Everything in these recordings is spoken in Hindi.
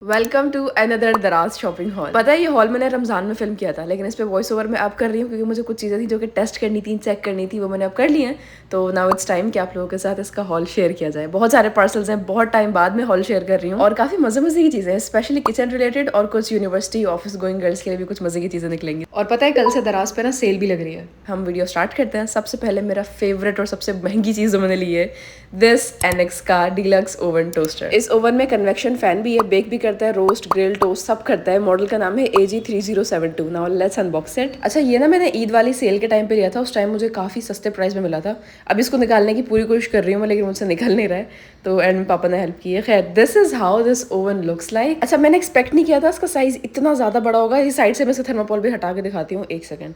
वेलकम टू अनदर दराज शॉपिंग हॉल। पता है ये हॉल मैंने रमजान में फिल्म किया था, लेकिन इस पे वॉइस ओवर मैं अब कर रही हूँ क्योंकि मुझे कुछ चीज़ें थी जो कि टेस्ट करनी थी, चेक करनी थी, वो मैंने अब कर ली हैं। तो नाउ इट्स टाइम कि आप लोगों के साथ इसका हॉल शेयर किया जाए। बहुत सारे पार्सल्स हैं, बहुत टाइम बाद में हॉल शेयर कर रही हूँ और काफ़ी मजे मजे की चीज़ें हैं, स्पेशली किचन रिलेटेड और कुछ यूनिवर्सिटी ऑफिस गोइंग गर्ल्स के लिए भी कुछ मजे की चीज़ें निकलेंगी। और पता है कल से दराज पे ना सेल भी लग रही है। हम वीडियो स्टार्ट करते हैं। सबसे पहले मेरा फेवरेट और सबसे महंगी चीज़ जो मैंने ली है, दिस एनएक्स का डीलक्स ओवन टोस्टर। इस ओवन में कन्वेक्शन फैन भी है, बेक भी करता है, रोस्ट ग्रिल टोस्ट सब करता है। मॉडल का नाम है AG3072। Now let's unbox it. अच्छा, ये ना मैंने ईद वाली सेल के टाइम पे लिया था, उस टाइम मुझे काफ़ी सस्ते प्राइस में मिला था। अब इसको निकालने की पूरी कोशिश कर रही हूँ मैं, लेकिन मुझसे निकल नहीं रहा है, तो एंड में पापा ने हेल्प की है। खैर, this is how this oven looks like. अच्छा, मैंने एक्सपेक्ट नहीं किया था इसका साइज इतना ज़्यादा बड़ा होगा। इस साइड से मैं इसका थर्माकोल भी हटा के दिखाती हूँ, एक सेकेंड।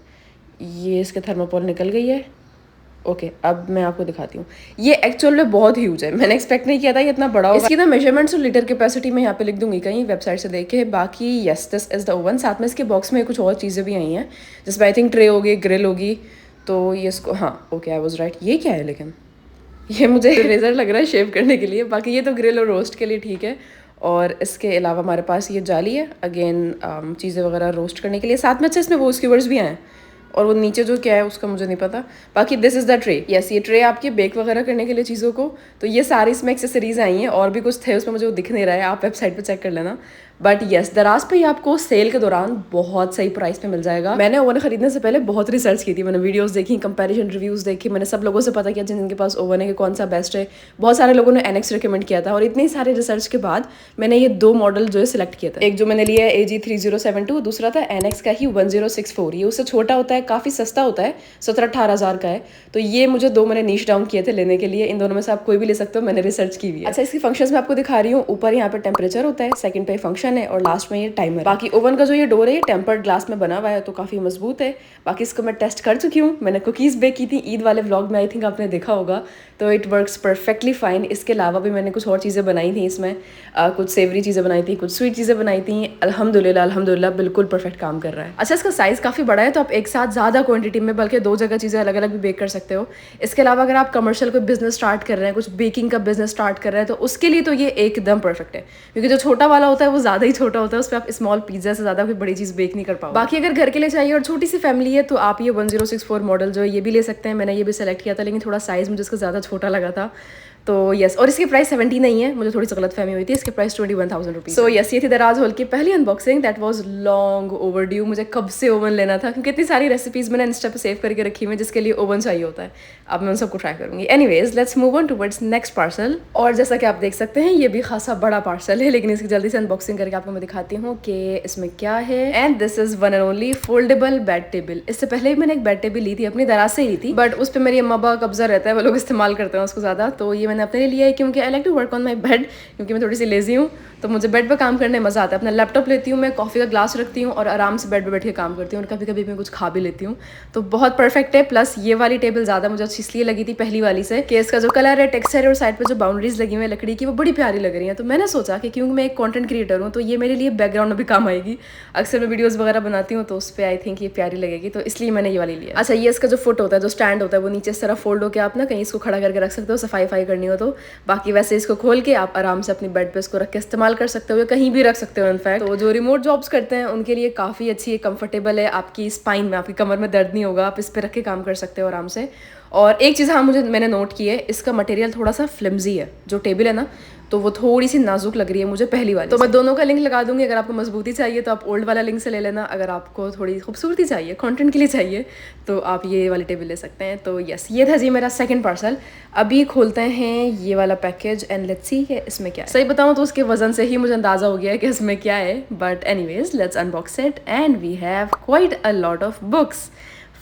ये इसके थर्माकोल निकल गई है। ओके, अब मैं आपको दिखाती हूँ। ये एक्चुअल में बहुत ह्यूज है, मैंने एक्सपेक्ट नहीं किया था ये इतना बड़ा होगा। इसकी ना मेजरमेंट्स और लीटर कैपेसिटी मैं यहाँ पे लिख दूंगी कहीं वेबसाइट से देख के। बाकी yes, this is the oven. साथ में इसके बॉक्स में कुछ और चीज़ें भी आई हैं, जिसमें आई थिंक ट्रे होगी, ग्रिल होगी। तो ये इसको, हाँ ओके, आई वॉज राइट। ये क्या है लेकिन? ये मुझे रेजर लग रहा है शेव करने के लिए। बाकी ये तो ग्रिल और रोस्ट के लिए ठीक है। और इसके अलावा हमारे पास ये जाली है, अगेन चीज़ें वगैरह रोस्ट करने के लिए। साथ में अच्छा इसमें वो स्क्यूवर्स भी हैं, और वो नीचे जो क्या है उसका मुझे नहीं पता। बाकी this is the tray. Yes, ये ट्रे आपकी बेक वगैरह करने के लिए चीज़ों को। तो ये सारी इसमें एक्सेसरीज आई हैं, और भी कुछ थे उसमें, मुझे वो दिख नहीं रहा है, आप वेबसाइट पे चेक कर लेना। बट यस, दराज पे आपको सेल के दौरान बहुत सही प्राइस पे मिल जाएगा। मैंने ओवन खरीदने से पहले बहुत रिसर्च की थी, मैंने वीडियोस देखी, कंपैरिजन रिव्यूज़ देखी, मैंने सब लोगों से पता किया जिनके पास ओवन है कि कौन सा बेस्ट है। बहुत सारे लोगों ने एनएक्स रिकमेंड किया था, और इतनी सारे रिसर्च के बाद मैंने ये दो मॉडल जो है सिलेक्ट किया था। एक जो मैंने लिया है AG3072, दूसरा था एनएक्स का ही 1064। ये उससे छोटा होता है, काफ़ी सस्ता होता है, 17-18 हज़ार का है। तो ये मुझे दो मैंने नीश डाउन किए थे लेने के लिए। इन दोनों में से आप कोई भी ले सकते हो, मैंने रिसर्च की हुई है। अच्छा, इसकी फंक्शंस मैं आपको दिखा रही हूँ। ऊपर यहाँ पे टेम्परेचर होता है, सेकंड पे फंक्शन है, और लास्ट में ये टाइमर। बाकी ओवन का जो ये डोर है, ये टेम्पर्ड ग्लास में बना हुआ है, तो काफ़ी मजबूत है। बाकी इसको मैं टेस्ट कर चुकी हूँ, मैंने कुकीज़ बेक की थी ईद वाले व्लॉग में, आई थिंक आपने देखा होगा। तो इट वर्क्स परफेक्टली फाइन। इसके अलावा भी मैंने कुछ और चीज़ें बनाई थी इसमें, कुछ सेवरी चीज़ें बनाई थी, कुछ स्वीट चीज़ें बनाई थी। अल्हम्दुलिल्लाह बिल्कुल परफेक्ट काम कर रहा है। अच्छा, इसका साइज़ काफ़ी बड़ा है, तो आप एक साथ ज़्यादा क्वांटिटी में, बल्कि दो जगह चीज़ें अलग अलग भी बेक कर सकते हो। इसके अलावा अगर आप कमर्शियल कोई बिजनेस स्टार्ट कर रहे हैं, कुछ बेकिंग का बिजनेस स्टार्ट कर रहे हैं, तो उसके लिए तो ये एकदम परफेक्ट है। क्योंकि जो छोटा वाला होता है वो ज़्यादा ही छोटा होता है, उस पर आप स्मॉल पिज्जा से ज़्यादा कोई बड़ी चीज़ बेक नहीं कर पाओ। बाकी अगर घर के लिए चाहिए और छोटी सी फैमिली है, तो आप ये 1064 मॉडल जो है ये भी ले सकते हैं। मैंने ये भी सेलेक्ट किया था, लेकिन थोड़ा साइज़ मुझे इसका ज़्यादा छोटा लगा था। तो यस, और इसकी प्राइस 70 नहीं है, मुझे थोड़ी सी गलतफहमी हुई थी। इसके प्राइस 21,000 रुपीज़। सो यस, ये थी दराज हॉल की पहली unboxing. That was long over due. मुझे कब से ओवन लेना था, क्योंकि इतनी सारी रेसिपीज़ मैंने इंस्टा पे सेव करके रखी हुई है जिसके लिए ओवन चाहिए होता है। अब मैं उन सबको ट्राई करूँगी। Anyways, let's move on towards next parcel. और जैसा कि आप देख सकते हैं, ये भी खासा बड़ा पार्सल है, लेकिन इसकी जल्दी से अनबॉक्सिंग करके आपको मैं दिखाती हूँ कि इसमें क्या है। And this is one and only foldable bed table. इससे पहले भी मैंने एक बेड टेबल ली थी, अपनी दराज से ही ली थी, बट उस पर मेरी अम्मा बाबा का कब्जा रहता है, वो लोग इस्तेमाल करते हैं उसको ज़्यादा। तो ये मैंने अपने लिए लिया है, क्योंकि I like to work on my bed, क्योंकि मैं थोड़ी सी लेजी हूँ, तो मुझे बेड पर काम करने में मज़ा आता है। अपना लैपटॉप लेती हूँ मैं, कॉफ़ी का ग्लास रखती हूँ, और आराम से बेड पर बैठ के काम करती हूँ, और कभी कभी मैं कुछ खा भी लेती हूँ। तो बहुत परफेक्ट है। प्लस ये वाली टेबल ज़्यादा मुझे अच्छी इसलिए लगी थी पहली वाली से, कि इसका जो कलर है, टेक्सचर है, और साइड पर जो बाउंड्रीज लगी हुई है लकड़ी की, वो बड़ी प्यारी लग रही है। तो मैंने सोचा कि क्योंकि मैं एक कॉन्टेंट क्रिएटर हूँ, तो ये मेरे लिए बैकग्राउंड में भी काम आएगी। अक्सर मैं वीडियोज़ वगैरह बनाती हूँ, तो उस पर आई थिंक ये प्यारी लगेगी, तो इसलिए मैंने ये वाली लिया। अच्छा, ये इसका जो फुट होता है, जो स्टैंड होता है, वो नीचे इस तरह फोल्ड होकर आप ना कहीं इसको खड़ा करके रख सकते हो, सफाई करनी हो तो। बाकी वैसे इसको खोल के आप आराम से अपनी बेड पे इसको रख के इस्तेमाल कर सकते हो, या कहीं भी रख सकते हो इनफैक्ट। तो जो रिमोट जॉब्स करते हैं उनके लिए काफ़ी अच्छी है, कंफर्टेबल है। आपकी स्पाइन में, आपकी कमर में दर्द नहीं होगा, आप इस पर रख के काम कर सकते हो आराम से। और एक चीज़ हाँ मैंने नोट की है, इसका मटेरियल थोड़ा सा फ्लिम्जी है। जो टेबल है ना, तो वो थोड़ी सी नाजुक लग रही है मुझे पहली वाली। तो मैं दोनों का लिंक लगा दूंगी। अगर आपको मजबूती चाहिए तो आप ओल्ड वाला लिंक से ले लेना, अगर आपको थोड़ी खूबसूरती चाहिए, कंटेंट के लिए चाहिए, तो आप ये वाली टेबल ले सकते हैं। तो यस, ये था जी मेरा सेकंड पार्सल। अभी खोलते हैं ये वाला पैकेज एंड लेट्स सी कि इसमें क्या है। सही बताऊँ तो उसके वजन से ही मुझे अंदाज़ा हो गया है कि इसमें क्या है, but anyways let's unbox it. And we have quite a lot of books.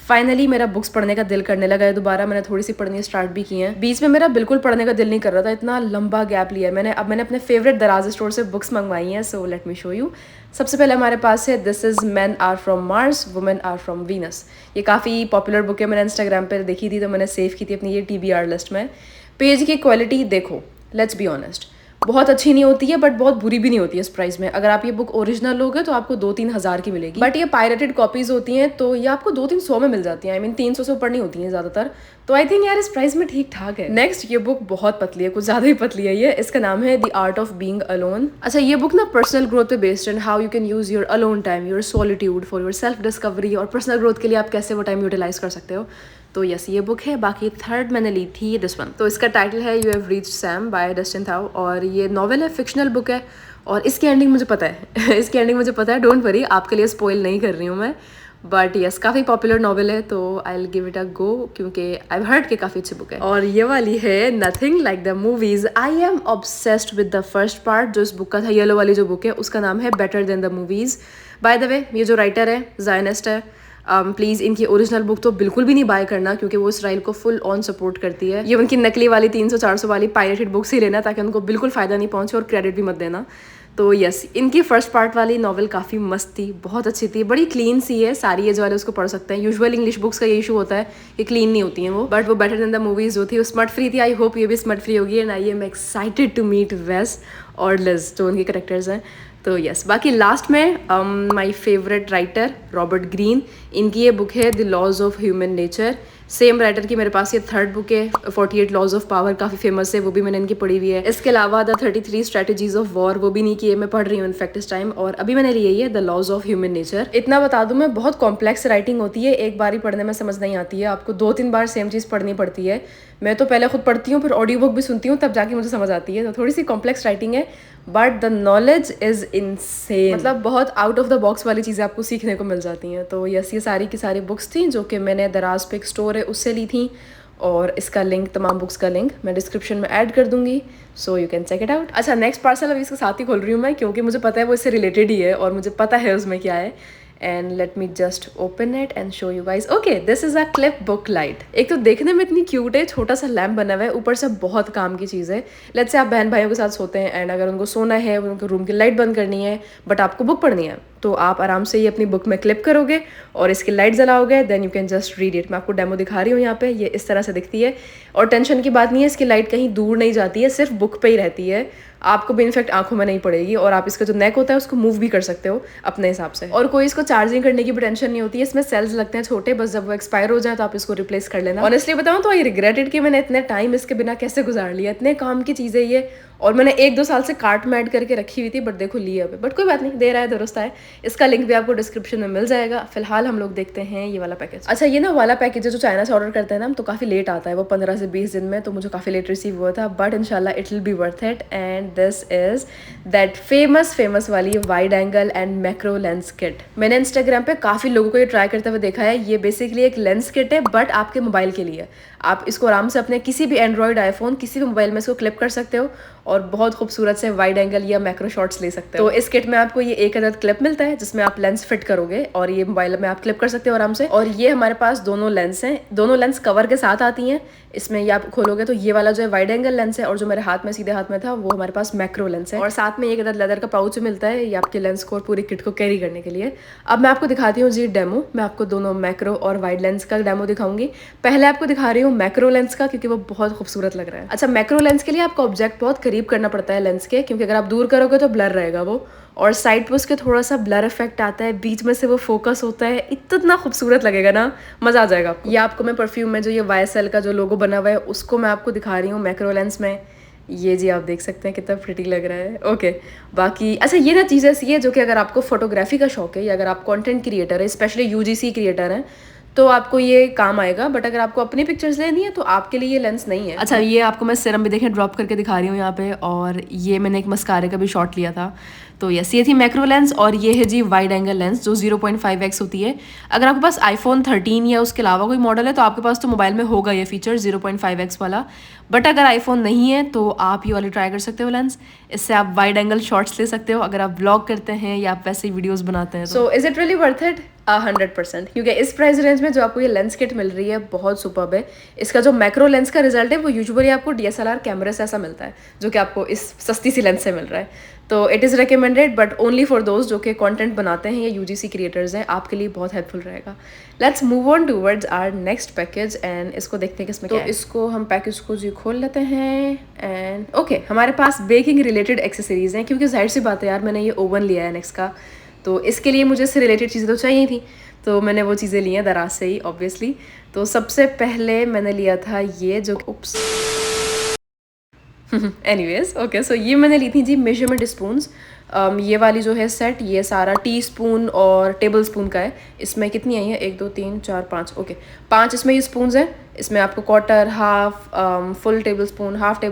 Finally मेरा बुक्स पढ़ने का दिल करने लगा है दोबारा। मैंने थोड़ी सी पढ़नी स्टार्ट भी की हैं। बीच में मेरा बिल्कुल पढ़ने का दिल नहीं कर रहा था, इतना लंबा गैप लिया है मैंने। अब मैंने अपने फेवरेट दराज स्टोर से बुक्स मंगवाई हैं, so let me show you. सबसे पहले हमारे पास है this is men are from Mars, women are from Venus. ये काफ़ी पॉपुलर बुक है, मैंने इंस्टाग्राम पर देखी थी, तो मैंने सेव की थी अपनी ये TBR लिस्ट में। पेज की क्वालिटी देखो, लेट्स बी ऑनेस्ट, बहुत अच्छी नहीं होती है बट बहुत बुरी भी नहीं होती है इस प्राइस में। अगर आप ये बुक ओरिजिनल लोगे तो आपको 2-3 हज़ार की मिलेगी, बट ये पायरेटेड कॉपीज होती हैं तो ये आपको 2-300 में मिल जाती हैं। आई मीन 300 से ऊपर नहीं होती हैं ज़्यादातर। तो आई थिंक यार इस प्राइस में ठीक ठाक है। नेक्स्ट ये बुक बहुत पतली है, कुछ ज़्यादा ही पतली है ये। इसका नाम है the art of being alone. अच्छा, ये बुक ना पर्सनल ग्रोथ पे बेस्ड है, how you can use your alone time, your solitude for your self discovery, और पर्सनल ग्रोथ के लिए आप कैसे वो टाइम यूटिलाइज कर सकते हो। तो यस, ये बुक है। बाकी थर्ड मैंने ली थी दिस वन। तो इसका टाइटल है you have reached Sam by Dustin Thao, और ये नॉवल है, फिक्शनल बुक है। और इसकी एंडिंग मुझे पता है इसकी एंडिंग मुझे पता है, डोंट वरी, आपके लिए स्पॉइल नहीं कर रही हूँ मैं। बट यस, काफ़ी पॉपुलर नॉवल है तो I will give it a go, क्योंकि आई हर्ड के काफ़ी अच्छी बुक है। और ये वाली है nothing like the movies. I am obsessed with the first part जो इस बुक का था। येलो वाली जो बुक है उसका नाम है better than the movies. By the way, ये जो राइटर है जायनिस्ट है। प्लीज़ इनकी ओरिजिनल बुक तो बिल्कुल भी नहीं बाय करना, क्योंकि वो इसराइल को फुल ऑन सपोर्ट करती है। ये उनकी नकली वाली 300-400 वाली पायरेटेड बुक्स ही लेना, ताकि उनको बिल्कुल फ़ायदा नहीं पहुंचे, और क्रेडिट भी मत देना। तो यस, इनकी फर्स्ट पार्ट वाली नॉवल काफ़ी मस्त थी, बहुत अच्छी थी, बड़ी क्लीन सी है। सारी एज वाले उसको पढ़ सकते हैं। यूजुअल इंग्लिश बुक्स का ये इशू होता है कि क्लीन नहीं होती हैं वो, बट वो बेटर देन द मूवीज जो थी वो स्मट फ्री थी। आई होप ये भी स्मट फ्री होगी, and I am excited to meet Wes और लिज, जो उनके करेक्टर्स हैं। तो यस, बाकी लास्ट में my favourite writer Robert Greene, इनकी ये बुक है the laws of human nature. Same writer की मेरे पास ये थर्ड बुक है 48 लॉज ऑफ पावर, काफ़ी फेमस है, वो भी मैंने इनकी पढ़ी हुई है। इसके अलावा द 33 स्ट्रेटजीज ऑफ वॉर, वो भी नहीं की है, मैं पढ़ रही हूँ इनफैक्ट इस टाइम। और अभी मैंने ली है the laws of human nature. इतना बता दूं मैं, बहुत कॉम्प्लेक्स राइटिंग होती है, एक बार ही पढ़ने में समझ नहीं आती है, आपको 2-3 बार सेम चीज़ पढ़नी पड़ती है। मैं तो पहले खुद पढ़ती हूँ, फिर ऑडियो बुक भी सुनती हूँ, तब जाके मुझे समझ आती है। तो थोड़ी सी कॉम्प्लेक्स राइटिंग है, but the knowledge is insane. मतलब बहुत आउट ऑफ द बॉक्स वाली चीज़ें आपको सीखने को मिल जाती हैं। तो यस, ये सारी की सारी बुक्स थी जो कि मैंने दराज पे एक स्टोर है उससे ली थी, और इसका लिंक, तमाम बुक्स का लिंक मैं डिस्क्रिप्शन में ऐड कर दूंगी, so you can check it out. अच्छा, नेक्स्ट पार्सल अभी इसके साथ ही खोल रही हूँ मैं, क्योंकि मुझे पता है वो इससे रिलेटेड ही है और मुझे पता है उसमें क्या है। And let me just open it and show you guys. Okay, this is a clip book light. एक तो देखने में इतनी क्यूट है, छोटा सा लैम्प बना हुआ है, ऊपर से बहुत काम की चीज़ है। लेट्स से आप बहन भाइयों के साथ सोते हैं, एंड अगर उनको सोना है, उनके रूम की लाइट बंद करनी है, बट आपको बुक पढ़नी है, तो आप आराम से ये अपनी बुक में क्लिप करोगे और इसकी लाइट जलाओगे, then you can just read it. मैं आपको डेमो दिखा रही हूँ यहाँ पे, ये इस तरह से दिखती है, और टेंशन की बात नहीं है, इसकी लाइट कहीं दूर नहीं जाती है, सिर्फ बुक पे ही रहती है, आपको भी इनफैक्ट आंखों में नहीं पड़ेगी। और आप इसका जो नेक होता है उसको मूव भी कर सकते हो अपने हिसाब से, और कोई इसको चार्जिंग करने की भी टेंशन नहीं होती है। इसमें सेल्स लगते हैं छोटे, बस जब वो एक्सपायर हो जाए तो आप इसको रिप्लेस कर लेना। ऑनेस्टली बताऊँ तो आई रिग्रेटेड कि मैंने इतने टाइम इसके बिना कैसे गुजार लिया, इतने काम की चीज़ें ये, और मैंने 1-2 साल से कार्ट में ऐड करके रखी हुई थी, बट देखो ली अब, बट कोई बात नहीं, दे रहा है दुरुस्त है। इसका लिंक भी आपको डिस्क्रिप्शन में मिल जाएगा। फिलहाल हम लोग देखते हैं ये वाला पैकेज। अच्छा, ये ना वाला पैकेज है जो चाइना से ऑर्डर करते हैं ना हम, तो काफ़ी लेट आता है वो, 15 से 20 दिन में, तो मुझे काफ़ी लेट रिसीव हुआ था, बट इंशाल्लाह it will be worth it. And this is that famous वाली wide angle and macro lens kit. मैंने इंस्टाग्राम पे काफ़ी लोगों को ये ट्राई करते हुए देखा है। ये बेसिकली एक लेंस किट है, बट आपके मोबाइल के लिए। आप इसको आराम से अपने किसी भी एंड्रॉयड, आईफोन, किसी भी मोबाइल में इसको क्लिप कर सकते हो, और बहुत खूबसूरत से वाइड एंगल या मैक्रो शॉट्स ले सकते हो। तो इस किट में आपको ये एक अदद क्लिप मिलता है जिसमें आप लेंस फिट करोगे, और ये मोबाइल में आप क्लिप कर सकते हो आराम से। और ये हमारे पास दोनों लेंस हैं, दोनों लेंस कवर के साथ आती हैं। इसमें ये आप खोलोगे तो ये वाला जो है वाइड एंगल लेंस है, और जो मेरे हाथ में, सीधे हाथ में था, वो हमारे पास मैक्रो लेंस है। और साथ में एक अदद लेदर का पाउच मिलता है, ये आपके लेंस को और पूरी किट को कैरी करने के लिए। अब मैं आपको दिखाती हूँ जी डेमो। मैं आपको दोनों मैक्रो और वाइड लेंस का डेमो दिखाऊंगी। पहले आपको दिखा रही हूँ मैक्रो लेंस का, क्योंकि वो बहुत खूबसूरत लग रहा है। अच्छा, मैक्रो लेंस के लिए आपको ऑब्जेक्ट बहुत करीब करना पड़ता है लेंस के, क्योंकि अगर आप दूर करोगे तो ब्लर रहेगा वो, और साइड पे उसके थोड़ा सा ब्लर इफेक्ट आता है, बीच में से वो फोकस होता है, इतना खूबसूरत लगेगा ना, मजा आ जाएगा आपको। ये आपको मैं परफ्यूम में जो ये YSL का जो लोगो बना हुआ है उसको मैं आपको दिखा रही हूँ मैक्रो लेंस में। ये जी आप देख सकते हैं कितना प्रिटी लग रहा है। ओके, बाकी अच्छा, ये ना चीज़ ऐसी है जो कि अगर आपको फोटोग्राफी का शौक है, या अगर आप कंटेंट क्रिएटर है, स्पेशली UGC क्रिएटर हैं, तो आपको ये काम आएगा। बट अगर आपको अपनी पिक्चर्स लेनी है तो आपके लिए ये लेंस नहीं है। अच्छा, ये आपको मैं सीरम भी देखें ड्रॉप करके दिखा रही हूँ यहाँ पे, और ये मैंने एक मस्कारे का भी शॉट लिया था। तो यस, ये थी मैक्रो लेंस, और ये है जी वाइड एंगल लेंस जो 0.5x होती है। अगर आपके पास iPhone 13 या उसके अलावा कोई मॉडल है तो आपके पास तो मोबाइल में होगा ये फीचर 0.5x वाला, बट अगर iPhone नहीं है तो आप ये वाली ट्राई कर सकते हो लेंस। इससे आप वाइड एंगल शॉट्स ले सकते हो अगर आप ब्लॉग करते हैं या आप वैसे वीडियोज़ बनाते हैं। So is it really worth it? 100%, क्योंकि इस प्राइस रेंज में जो आपको ये लेंस किट मिल रही है बहुत सुपर्ब है। इसका जो मैक्रो लेंस का रिजल्ट है वो यूजुअली आपको DSLR कैमरे से ऐसा मिलता है, जो कि आपको इस सस्ती सी लेंस से मिल रहा है। तो it is recommended but only for those जो कि कंटेंट बनाते हैं या UGC क्रिएटर्स हैं, आपके लिए बहुत हेल्पफुल रहेगा। Let's move on towards our next package and इसको देखते हैं किसमें क्या है। इसको हम पैकेज को जी खोल लेते हैं एंड ओके, हमारे पास बेकिंग रिलेटेड एक्सेसरीज हैं, क्योंकि जाहिर सी बात है यार, मैंने ये ओवन लिया है नेक्स्ट का, तो इसके लिए मुझे इससे रिलेटेड चीज़ें तो चाहिए थी, तो मैंने वो चीज़ें ली हैं दराज से ही ऑब्वियसली। तो सबसे पहले मैंने लिया था ये जो उप्स एनीवेज ओके, सो ये मैंने ली थी जी मेजरमेंट स्पून्स। ये वाली जो है सेट, ये सारा टीस्पून और टेबल स्पून का है। इसमें कितनी आई है, 1 2 3 4 5, ओके 5 इसमें ये स्पून्स हैं। इसमें आपको quarter, half, full table spoon, half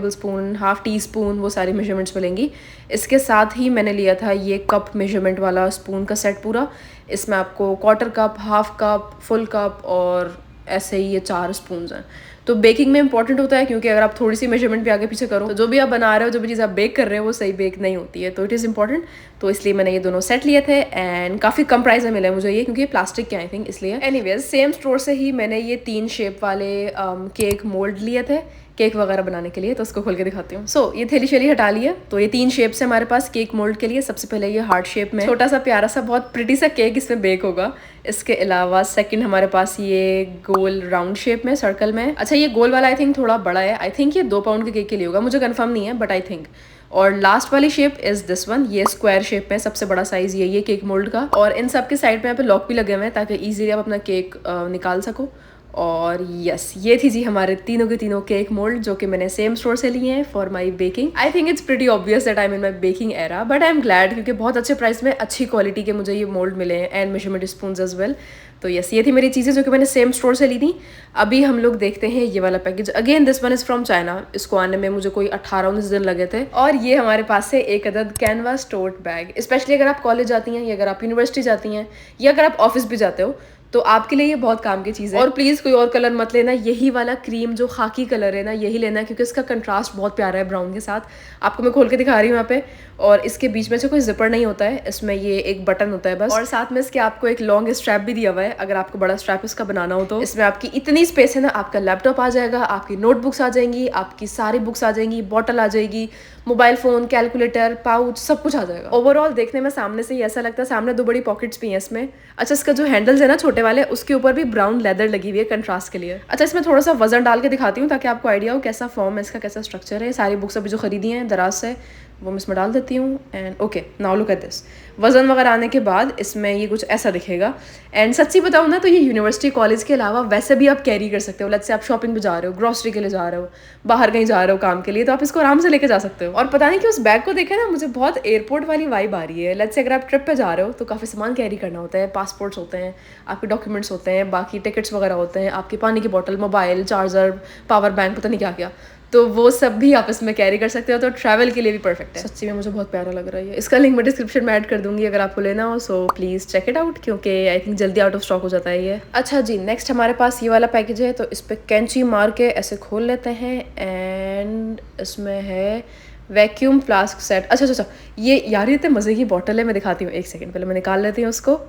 tea spoon, वो सारी मेजरमेंट्स मिलेंगी। इसके साथ ही मैंने लिया था ये कप मेजरमेंट वाला स्पून का सेट पूरा। इसमें आपको quarter cup, half cup, full cup और ऐसे ही ये 4 स्पून्स हैं। तो बेकिंग में इंपॉर्टेंट होता है, क्योंकि अगर आप थोड़ी सी मेजरमेंट भी आगे पीछे करो तो जो भी आप बना रहे हो, जो भी चीज़ आप बेक कर रहे हो वो सही बेक नहीं होती है, तो इट इज़ इंपॉर्टेंट। तो इसलिए मैंने ये दोनों सेट लिए थे एंड काफ़ी कम प्राइस में मिले मुझे ये, क्योंकि ये प्लास्टिक के आई थिंक इसलिए। एनीवेज सेम स्टोर से ही मैंने ये 3 शेप वाले केक मोल्ड लिए थे केक वगैरह बनाने के लिए, तो उसको खोल के दिखाती हूँ। सो ये थैली शैली हटा लिया, तो ये 3 शेप्स है हमारे पास केक मोल्ड के लिए। सबसे पहले ये हार्ट शेप में छोटा सा प्यारा सा बहुत प्रिटी सा केक इसमें बेक होगा। इसके अलावा सेकंड हमारे पास ये गोल राउंड शेप में सर्कल में। अच्छा, ये गोल वाला आई थिंक थोड़ा बड़ा है, आई थिंक ये 2 पाउंड के केक के लिए होगा, मुझे कंफर्म नहीं है बट आई थिंक। और लास्ट वाली शेप इज दिस वन, ये स्क्वायर शेप में सबसे बड़ा साइज ये केक मोल्ड का। और इन सब के साइड में यहाँ पे लॉक भी लगे हुए हैं ताकि ईजिली आप अपना केक निकाल सको। और यस, ये थी जी हमारे तीनों के तीनों केक मोल्ड, जो कि मैंने सेम स्टोर से लिए हैं for my baking. I think it's pretty obvious that I am in my baking era, but I am glad, क्योंकि बहुत अच्छे प्राइस में अच्छी क्वालिटी के मुझे ये मोल्ड मिले हैं and measurement spoons as well. तो यस, ये थी मेरी चीज़ें जो कि मैंने सेम स्टोर से ली थी। अभी हम लोग देखते हैं ये वाला package. Again this one is from China. इसको आने में मुझे कोई 18-19 दिन लगे थे। और ये हमारे पास से एक अदद कैनवास टोट बैग, स्पेशली अगर आप कॉलेज जाती हैं या अगर आप यूनिवर्सिटी जाती हैं या अगर आप ऑफिस भी जाते हो, तो आपके लिए ये बहुत काम की चीज़ है। और प्लीज़ कोई और कलर मत लेना, यही वाला क्रीम जो खाकी कलर है ना, यही लेना, क्योंकि इसका कंट्रास्ट बहुत प्यारा है ब्राउन के साथ। आपको मैं खोल के दिखा रही हूँ यहाँ पे। और इसके बीच में से कोई जिपर नहीं होता है, इसमें ये एक बटन होता है बस। और साथ में इसके आपको एक लॉन्ग स्ट्रैप भी दिया हुआ है, अगर आपको बड़ा स्ट्रैप इसका बनाना हो तो। इसमें आपकी इतनी स्पेस है ना, आपका लैपटॉप आ जाएगा, आपकी नोटबुक्स आ जाएंगी, आपकी सारी बुक्स आ जाएंगी, बॉटल आ जाएगी, मोबाइल फ़ोन, कैलकुलेटर, पाउच, सब कुछ आ जाएगा। ओवरऑल देखने में सामने से ही ऐसा लगता है, सामने 2 बड़ी पॉकेट्स भी हैं इसमें। अच्छा, इसका जो हैंडल्स है ना छोटे वाले, उसके ऊपर भी ब्राउन लेदर लगी हुई है कंट्रास्ट के लिए। अच्छा, इसमें थोड़ा सा वजन डाल के दिखाती हूँ ताकि आपको आइडिया हो कैसा फॉर्म है इसका, कैसा स्ट्रक्चर है। सारी बुक्स अभी जो खरीदी हैं दराज से वो मैं इसमें डाल देती हूँ and okay, now look at this. वजन वगैरह आने के बाद इसमें ये कुछ ऐसा दिखेगा। एंड सच्ची बताऊँ ना, तो ये यूनिवर्सिटी कॉलेज के अलावा वैसे भी आप कैरी कर सकते हो। लेट्स से आप शॉपिंग पे जा रहे हो, ग्रॉसरी के लिए जा रहे हो, बाहर कहीं जा रहे हो काम के लिए, तो आप इसको आराम से लेके जा सकते हो। और पता नहीं कि उस बैग को देखे ना, मुझे बहुत एयरपोर्ट वाली वाइब आ रही है। लेट्स से अगर आप ट्रिप पे जा रहे हो तो काफ़ी सामान कैरी करना होता है, पासपोर्ट्स होते हैं, आपके डॉक्यूमेंट्स होते हैं, बाकी टिकट्स वगैरह होते हैं, आपकी पानी की बोतल, मोबाइल, चार्जर, पावर बैंक, पता नहीं क्या क्या, तो वो सब भी आप इसमें कैरी कर सकते हो। तो ट्रैवल के लिए भी परफेक्ट है। सच्ची में मुझे बहुत प्यारा लग रहा है। इसका लिंक मैं डिस्क्रिप्शन में ऐड कर दूंगी अगर आपको लेना हो, so please check it out, क्योंकि आई थिंक जल्दी आउट ऑफ स्टॉक हो जाता है ये। अच्छा जी, नेक्स्ट हमारे पास ये वाला पैकेज है, तो इस पर कैंची मार के ऐसे खोल लेते हैं एंड इसमें है वैक्यूम फ्लास्क सेट। अच्छा, ये यार इतने मज़े की बॉटल है, मैं दिखाती हूँ, 1 सेकेंड पहले मैं निकाल लेती हूँ उसको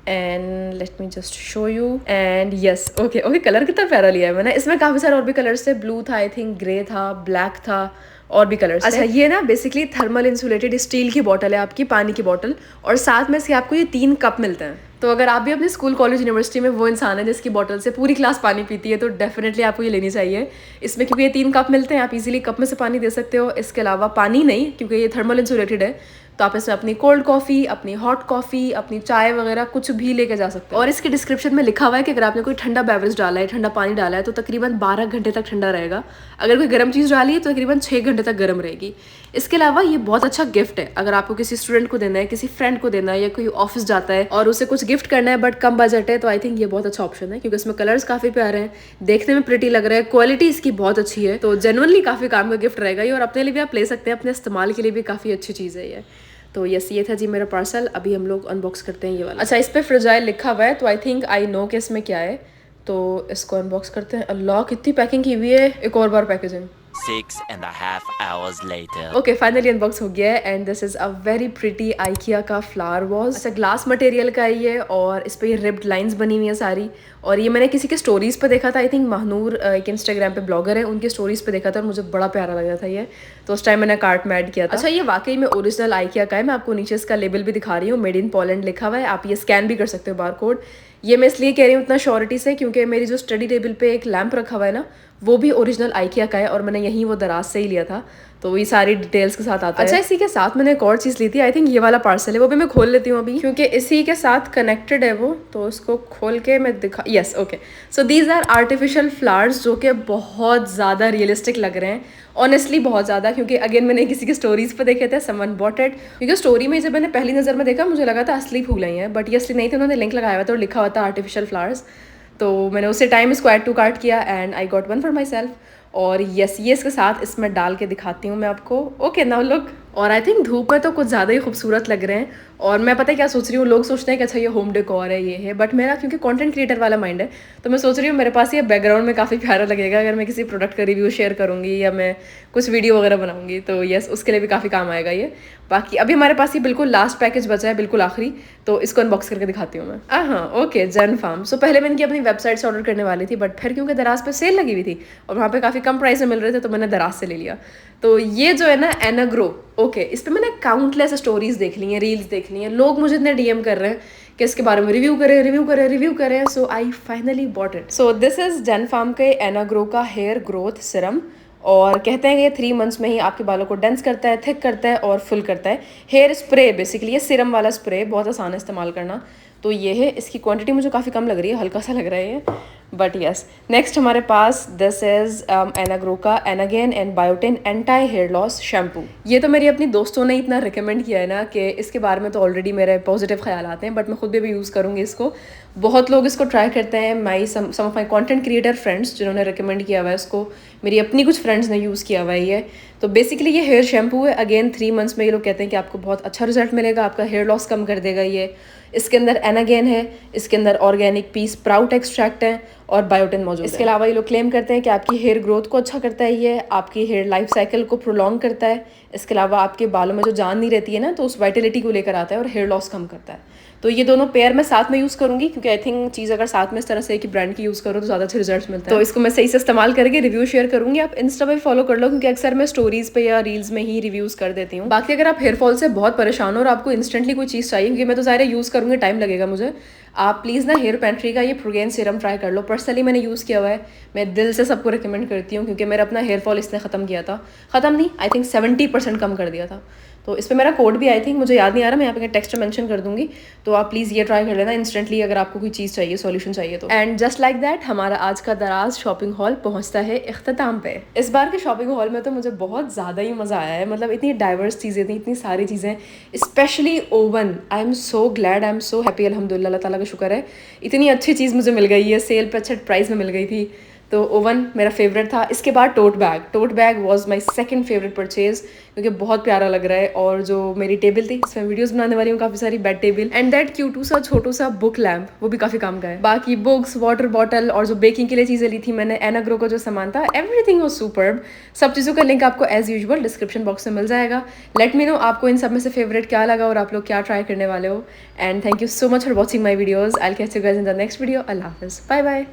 and let me just show you. And yes, okay, colour कितना प्यारा लिया है मैंने। इसमें काफ़ी सारे और भी कलर्स थे, ब्लू था आई थिंक, ग्रे था, ब्लैक था, और भी कलर्स। अच्छा, ये ना बेसिकली थर्मल इंसुलेटेड स्टील की बॉटल है आपकी, पानी की बॉटल, और साथ में इसके आपको ये 3 कप मिलते हैं। तो अगर आप भी अपने स्कूल, कॉलेज, यूनिवर्सिटी में वो इंसान है जिसकी बॉटल से पूरी क्लास पानी पीती है, तो डेफिनेटली आपको ये लेनी चाहिए। इसमें क्योंकि ये 3 कप मिलते हैं, आप इजीली कप में से पानी दे सकते हो। इसके अलावा पानी नहीं, क्योंकि ये थर्मल इंसुलेटेड है, तो आप इसमें अपनी कोल्ड कॉफ़ी, अपनी हॉट कॉफ़ी, अपनी चाय वगैरह कुछ भी लेके जा सकते हो। और इसके डिस्क्रिप्शन में लिखा हुआ है कि अगर आपने कोई ठंडा बेवरेज डाला है, ठंडा पानी डाला है, तो तकरीबन 12 घंटे तक ठंडा रहेगा। अगर कोई गर्म चीज़ डाली है तो तकरीबन 6 घंटे तक गर्म रहेगी। इसके अलावा ये बहुत अच्छा गिफ्ट है, अगर आपको किसी स्टूडेंट को देना है, किसी फ्रेंड को देना है, या कोई ऑफिस जाता है और उसे कुछ गिफ्ट करना है बट कम बजट है, तो आई थिंक ये बहुत अच्छा ऑप्शन है, क्योंकि इसमें कलर्स काफ़ी प्यारे हैं, देखने में प्रिटी लग रहा है, क्वालिटी इसकी बहुत अच्छी है, तो जेन्युइनली काफ़ी काम का गिफ्ट रहेगा ये। और अपने लिए भी आप ले सकते हैं, अपने इस्तेमाल के लिए भी काफ़ी अच्छी चीज़ है ये। तो यस, ये था जी मेरा पार्सल। अभी हम लोग अनबॉक्स करते हैं ये वाला। अच्छा, इस पर फ्रिजाइल लिखा हुआ है, तो आई थिंक आई नो कि इसमें क्या है, तो इसको अनबॉक्स करते हैं। अल्लाह, कितनी पैकिंग की हुई है, एक और बार packaging. 6.5 hours later. Okay finally unbox हो गया है and this is a very pretty IKEA का फ्लावर वॉज। अच्छा ग्लास मटेरियल का ही है और इस पे ये रिब्ड लाइंस बनी हुई है सारी। और ये मैंने किसी के स्टोरीज पे देखा था, आई थिंक महानूर एक इंस्टाग्राम पे ब्लॉगर है, उनके स्टोरीज पे देखा था और मुझे बड़ा प्यारा लगा था ये, तो उस टाइम मैंने कार्ट में ऐड किया था। अच्छा ये वाकई में ओरिजिनल आइकिया का है, मैं आपको नीचे इसका लेबल भी दिखा रही हूँ, मेड इन पोलैंड लिखा हुआ है, आप ये स्कैन भी कर सकते हो बार कोड। ये मैं इसलिए कह रही हूँ इतना श्योरिटी से क्योंकि मेरी जो स्टडी टेबल पे एक लैंप रखा हुआ है ना, वो भी ओरिजिनल आइकिया का है और मैंने यहीं वो दराज से ही लिया था, तो ये सारी डिटेल्स के साथ आता है। अच्छा इसी के साथ मैंने एक और चीज़ ली थी, आई थिंक ये वाला पार्सल है, वो भी मैं खोल लेती हूँ अभी क्योंकि इसी के साथ कनेक्टेड है वो, तो उसको खोल के मैं दिखा। Yes okay, so these are artificial flowers जो कि बहुत ज़्यादा रियलिस्टिक लग रहे हैं, ऑनेस्टली बहुत ज़्यादा, क्योंकि अगेन मैंने किसी के स्टोरीज पे देखे थे, समवन बॉट इट, क्योंकि स्टोरी में जब मैंने पहली नज़र में देखा मुझे लगा था असली फूल ही है, बट ये असली नहीं थे, उन्होंने लिंक लगाया हुआ था और लिखा हुआ था आर्टिफिशियल फ्लावर्स, तो मैंने उसी टाइम इसको ऐड टू कार्ट किया and I got one for my self. और यस ये इसके साथ इसमें डाल के दिखाती हूँ मैं आपको। ओके नाउ लुक, और आई थिंक धूप में तो कुछ ज़्यादा ही खूबसूरत लग रहे हैं। और मैं पता है क्या सोच रही हूँ, लोग सोचते हैं कि अच्छा ये होम डेकोर है ये है, बट मेरा क्योंकि कंटेंट क्रिएटर वाला माइंड है, तो मैं सोच रही हूँ मेरे पास ये बैकग्राउंड में काफ़ी प्यारा लगेगा अगर मैं किसी प्रोडक्ट का रिव्यू शेयर करूँगी या मैं कुछ वीडियो वगैरह बनाऊँगी, तो यस उसके लिए भी काफ़ी काम आएगा ये। बाकी अभी हमारे पास ये बिल्कुल लास्ट पैकेज बचा है, बिल्कुल आखिरी, तो इसको अनबॉक्स करके दिखाती हूँ मैं। हाँ ओके, जैन फार्म। सो पहले मैं इनकी अपनी वेबसाइट से ऑर्डर करने वाली थी, बट फिर क्योंकि दराज पे सेल लगी हुई थी और वहाँ पे काफ़ी कम प्राइस में मिल रहे थे, तो मैंने दराज से ले लिया। तो ये जो है ना एनाग्रो, ओके इस पर मैंने काउंटलेस स्टोरीज देख ली हैं, रील्स देख ली हैं, लोग मुझे इतने डीएम कर रहे हैं कि इसके बारे में रिव्यू करें रिव्यू करें रिव्यू करें, so I finally bought it. So this is Jain Farm के एनाग्रो का हेयर ग्रोथ सिरम, और कहते हैं कि ये 3 मंथ्स में ही आपके बालों को डेंस करता है, थिक करता है और फुल करता है। हेयर स्प्रे बेसिकली, ये सिरम वाला स्प्रे, बहुत आसान है इस्तेमाल करना। तो ये है, इसकी क्वांटिटी मुझे काफ़ी कम लग रही है, हल्का सा लग रहा है ये, बट यस। नेक्स्ट हमारे पास दिस इज एनाग्रो का Anagain and biotin anti hair loss shampoo. ये तो मेरी अपनी दोस्तों ने इतना रिकमेंड किया है ना कि इसके बारे में तो ऑलरेडी मेरे पॉजिटिव ख्याल आते हैं, बट मैं खुद भी यूज़ करूँगी इसको। बहुत लोग इसको ट्राई करते हैं, my some of my content creator friends जिन्होंने रिकमेंड किया हुआ है इसको, मेरी अपनी कुछ फ्रेंड्स ने यूज़ किया हुआ है ये। तो बेसिकली ये हेयर शैम्पू है, अगेन 3 मंथ्स में ये लोग कहते हैं कि आपको बहुत अच्छा रिजल्ट मिलेगा, आपका हेयर लॉस कम कर देगा ये। इसके अंदर एनागेन है, इसके अंदर ऑर्गेनिक पी स्प्राउट एक्सट्रैक्ट है और बायोटिन मौजूद है। इसके अलावा ये लोग क्लेम करते हैं कि आपकी हेयर ग्रोथ को अच्छा करता है ये, आपकी हेयर लाइफ साइकिल को प्रोलॉन्ग करता है। इसके अलावा आपके बालों में जो जान नहीं रहती है ना, तो उस वाइटलिटी को लेकर आता है और हेयर लॉस कम करता है। तो ये दोनों पेयर मैं साथ में यूज़ करूँगी क्योंकि आई थिंक चीज़ अगर साथ में इस तरह से एक ही ब्रांड की यूज़ करो तो ज़्यादा अच्छे रिजल्ट्स मिलते हैं। तो इसको मैं सही से इस्तेमाल करके रिव्यू शेयर करूँगी, आप इंस्टा पे फॉलो कर लो क्योंकि अक्सर मैं स्टोरीज पे या रील्स में ही रिव्यूज़ कर देती हूँ। बाकी अगर आप हेयर फॉल से बहुत परेशान हो और आपको इंस्टेंटली कोई चीज़ चाहिए, क्योंकि मैं तो ज़ाहिर यूज़ करूँगी, टाइम लगेगा मुझे, आप प्लीज़ ना हेयर पेंट्री का ये फ्रूगेन सीरम ट्राई कर लो। पर्सनली मैंने यूज़ किया हुआ है, मैं दिल से सबको रिकमेंड करती हूँ क्योंकि मेरा अपना हेयर फॉल इसने ख़त्म किया था, ख़त्म नहीं आई थिंक 70% कम कर दिया था। तो इस पर मेरा कोड भी आई थिंक मुझे याद नहीं आ रहा, मैं यहाँ पे टेक्स्ट में मेंशन कर दूंगी, तो आप प्लीज़ ये ट्राई कर लेना इंस्टेंटली अगर आपको कोई चीज़ चाहिए, सॉल्यूशन चाहिए तो। एंड जस्ट लाइक दैट हमारा आज का दराज शॉपिंग हॉल पहुँचता है इख्तिताम पे। इस बार के शॉपिंग हॉल में तो मुझे बहुत ज़्यादा ही मज़ा आया है, मतलब इतनी डाइवर्स चीज़ें थी, इतनी सारी चीज़ें, specially oven. I am so glad, I am so happy, अल्हम्दुलिल्लाह, अल्लाह ताला का शुक्र है, इतनी अच्छी चीज़ मुझे मिल गई है, सेल पे अच्छे प्राइस में मिल गई थी, तो ओवन मेरा फेवरेट था। इसके बाद tote bag was my second favourite purchase क्योंकि बहुत प्यारा लग रहा है, और जो मेरी टेबल थी इसमें वीडियोस बनाने वाली हूँ काफ़ी सारी, बेड टेबल, एंड दैट क्यूटू सा छोटू सा बुक लैम्प, वो भी काफ़ी काम का है। बाकी बुक्स, वाटर बॉटल और जो बेकिंग के लिए चीज़ें ली थी मैंने, एनाग्रो का जो सामान था, एवरीथिंग वाज सुपर्ब। सब चीज़ों का लिंक आपको एज यूजुअल डिस्क्रिप्शन बॉक्स में मिल जाएगा। लेट मी नो आपको इन सब में से फेवरेट क्या लगा और आप लोग क्या ट्राई करने वाले हो। And thank you so much for watching my videos. I will catch you guys in the next video. अल्लाह हाफिज़, बाय बाय।